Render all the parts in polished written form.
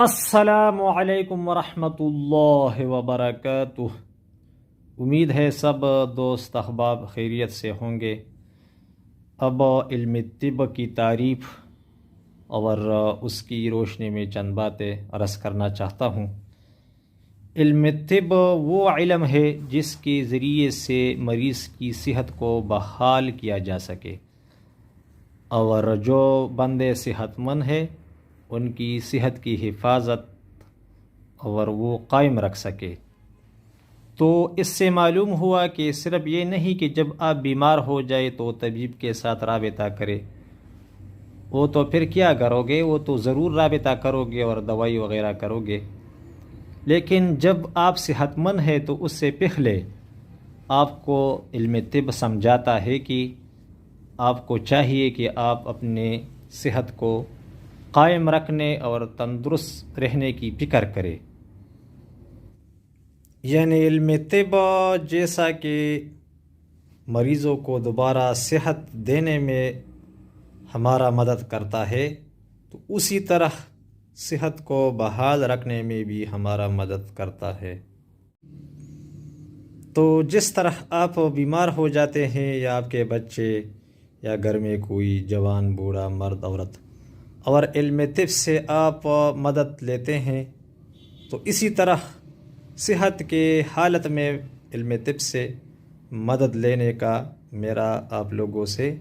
السلام علیکم ورحمۃ اللہ وبرکاتہ۔ امید ہے سب دوست احباب خیریت سے ہوں گے۔ اب علم طب کی تعریف اور اس کی روشنی میں چند باتیں عرض کرنا چاہتا ہوں۔ علم طب وہ علم ہے جس کے ذریعے سے مریض کی صحت کو بحال کیا جا سکے، اور جو بندے صحت مند ہے ان کی صحت کی حفاظت اور وہ قائم رکھ سکے۔ تو اس سے معلوم ہوا کہ صرف یہ نہیں کہ جب آپ بیمار ہو جائے تو طبیب کے ساتھ رابطہ کرے، وہ تو پھر کیا کرو گے، وہ تو ضرور رابطہ کرو گے اور دوائی وغیرہ کرو گے، لیکن جب آپ صحت مند ہے تو اس سے پہلے آپ کو علم طب سمجھاتا ہے کہ آپ کو چاہیے کہ آپ اپنے صحت کو قائم رکھنے اور تندرست رہنے کی فکر کرے۔ یعنی علم طب جیسا کہ مریضوں کو دوبارہ صحت دینے میں ہمارا مدد کرتا ہے، تو اسی طرح صحت کو بحال رکھنے میں بھی ہمارا مدد کرتا ہے۔ تو جس طرح آپ بیمار ہو جاتے ہیں، یا آپ کے بچے، یا گھر میں کوئی جوان، بوڑھا، مرد، عورت، اور علم طب سے آپ مدد لیتے ہیں، تو اسی طرح صحت کے حالت میں علم طب سے مدد لینے کا میرا آپ لوگوں سے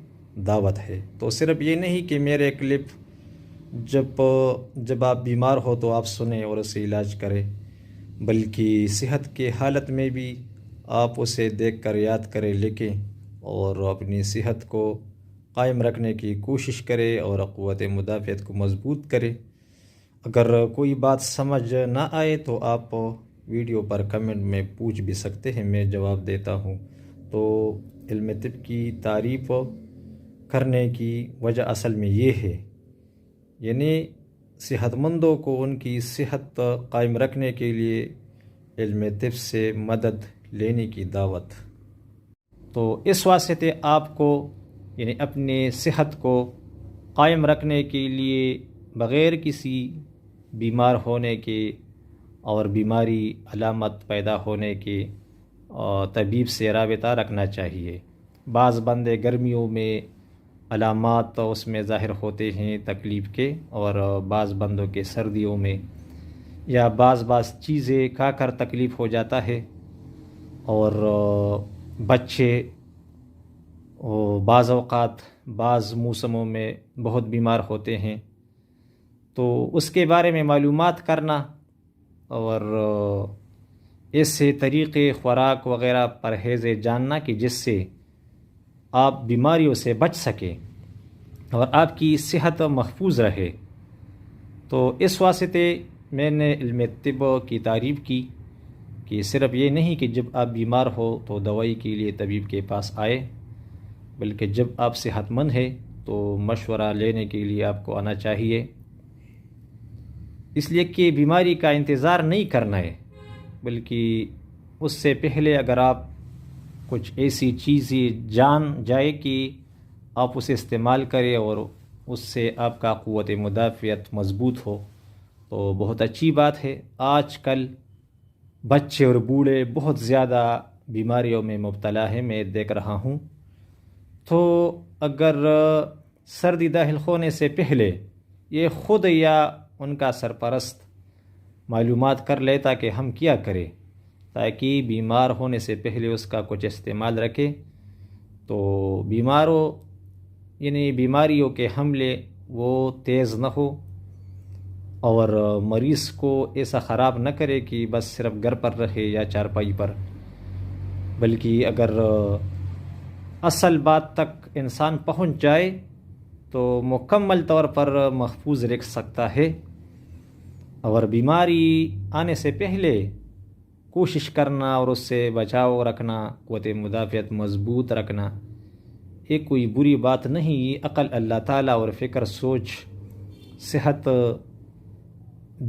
دعوت ہے۔ تو صرف یہ نہیں کہ میرے کلپ جب آپ بیمار ہو تو آپ سنیں اور اسے علاج کریں، بلکہ صحت کے حالت میں بھی آپ اسے دیکھ کر یاد کریں، لکھیں اور اپنی صحت کو قائم رکھنے کی کوشش کرے اور قوت مدافعت کو مضبوط کرے۔ اگر کوئی بات سمجھ نہ آئے تو آپ ویڈیو پر کمنٹ میں پوچھ بھی سکتے ہیں، میں جواب دیتا ہوں۔ تو علم طب کی تعریف کرنے کی وجہ اصل میں یہ ہے، یعنی صحت مندوں کو ان کی صحت قائم رکھنے کے لیے علم طب سے مدد لینے کی دعوت۔ تو اس واسطے آپ کو یعنی اپنے صحت کو قائم رکھنے کے لیے بغیر کسی بیمار ہونے کے اور بیماری علامت پیدا ہونے کے طبیب سے رابطہ رکھنا چاہیے۔ بعض بندے گرمیوں میں علامات اس میں ظاہر ہوتے ہیں تکلیف کے، اور بعض بندوں کے سردیوں میں، یا بعض چیزیں کھا کر تکلیف ہو جاتا ہے، اور بچے بعض اوقات بعض موسموں میں بہت بیمار ہوتے ہیں۔ تو اس کے بارے میں معلومات کرنا اور ایسے طریقے خوراک وغیرہ پرہیزیں جاننا کہ جس سے آپ بیماریوں سے بچ سکیں اور آپ کی صحت محفوظ رہے۔ تو اس واسطے میں نے علم طب کی تعریف کی کہ صرف یہ نہیں کہ جب آپ بیمار ہو تو دوائی کے لیے طبیب کے پاس آئے، بلکہ جب آپ صحت مند ہے تو مشورہ لینے کے لیے آپ کو آنا چاہیے، اس لیے کہ بیماری کا انتظار نہیں کرنا ہے، بلکہ اس سے پہلے اگر آپ کچھ ایسی چیزیں جان جائے کہ آپ اسے استعمال کریں اور اس سے آپ کا قوت مدافعت مضبوط ہو تو بہت اچھی بات ہے۔ آج کل بچے اور بوڑھے بہت زیادہ بیماریوں میں مبتلا ہیں، میں دیکھ رہا ہوں۔ تو اگر سردی داخل ہونے سے پہلے یہ خود یا ان کا سرپرست معلومات کر لیتا کہ ہم کیا کریں تاکہ بیمار ہونے سے پہلے اس کا کچھ استعمال رکھے، تو بیماریوں کے حملے وہ تیز نہ ہو اور مریض کو ایسا خراب نہ کرے کہ بس صرف گھر پر رہے یا چارپائی پر، بلکہ اگر اصل بات تک انسان پہنچ جائے تو مکمل طور پر محفوظ رہ سکتا ہے۔ اور بیماری آنے سے پہلے کوشش کرنا اور اس سے بچاؤ رکھنا، قوت مدافعت مضبوط رکھنا، یہ کوئی بری بات نہیں، یہ عقل اللہ تعالیٰ اور فکر سوچ صحت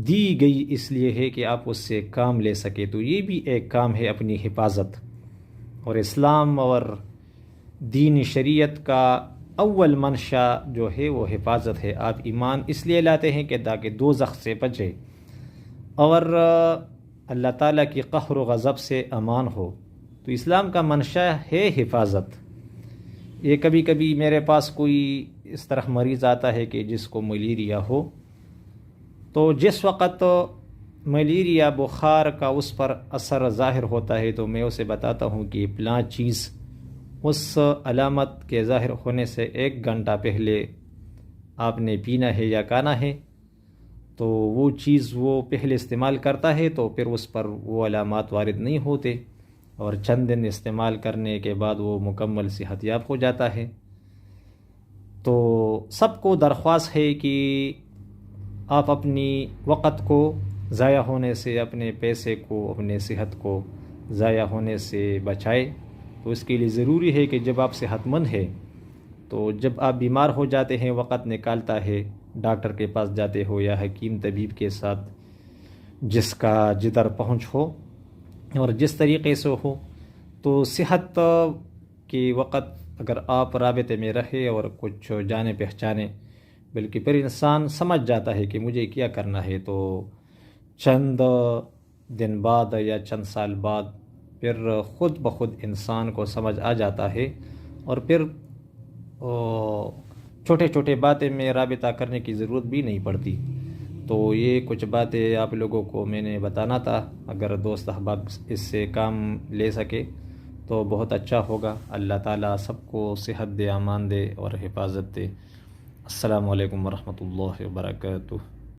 دی گئی اس لیے ہے کہ آپ اس سے کام لے سکے، تو یہ بھی ایک کام ہے اپنی حفاظت۔ اور اسلام اور دین شریعت کا اول منشا جو ہے وہ حفاظت ہے۔ آپ ایمان اس لیے لاتے ہیں کہ تاکہ دوزخ سے بچے، اور اللہ تعالیٰ کی قہر و غضب سے امان ہو۔ تو اسلام کا منشا ہے حفاظت۔ یہ کبھی کبھی میرے پاس کوئی اس طرح مریض آتا ہے کہ جس کو ملیریا ہو، تو جس وقت ملیریا بخار کا اس پر اثر ظاہر ہوتا ہے تو میں اسے بتاتا ہوں کہ فلاں چیز اس علامت کے ظاہر ہونے سے 1 گھنٹہ پہلے آپ نے پینا ہے یا کھانا ہے، تو وہ چیز وہ پہلے استعمال کرتا ہے تو پھر اس پر وہ علامات وارد نہیں ہوتے، اور چند دن استعمال کرنے کے بعد وہ مکمل صحت یاب ہو جاتا ہے۔ تو سب کو درخواست ہے کہ آپ اپنی وقت کو ضائع ہونے سے، اپنے پیسے کو، اپنے صحت کو ضائع ہونے سے بچائے۔ تو اس کے لیے ضروری ہے کہ جب آپ صحت مند ہے تو جب آپ بیمار ہو جاتے ہیں وقت نکالتا ہے، ڈاکٹر کے پاس جاتے ہو یا حکیم طبیب کے ساتھ، جس کا جدھر پہنچ ہو اور جس طریقے سے ہو، تو صحت کے وقت اگر آپ رابطے میں رہے اور کچھ جانے پہچانے، بلکہ پھر انسان سمجھ جاتا ہے کہ مجھے کیا کرنا ہے، تو چند دن بعد یا چند سال بعد پھر خود بخود انسان کو سمجھ آ جاتا ہے، اور پھر چھوٹے چھوٹے باتیں میں رابطہ کرنے کی ضرورت بھی نہیں پڑتی۔ تو یہ کچھ باتیں آپ لوگوں کو میں نے بتانا تھا، اگر دوست احباب اس سے کام لے سکے تو بہت اچھا ہوگا۔ اللہ تعالیٰ سب کو صحت دے، امان دے اور حفاظت دے۔ السلام علیکم ورحمۃ اللہ وبرکاتہ۔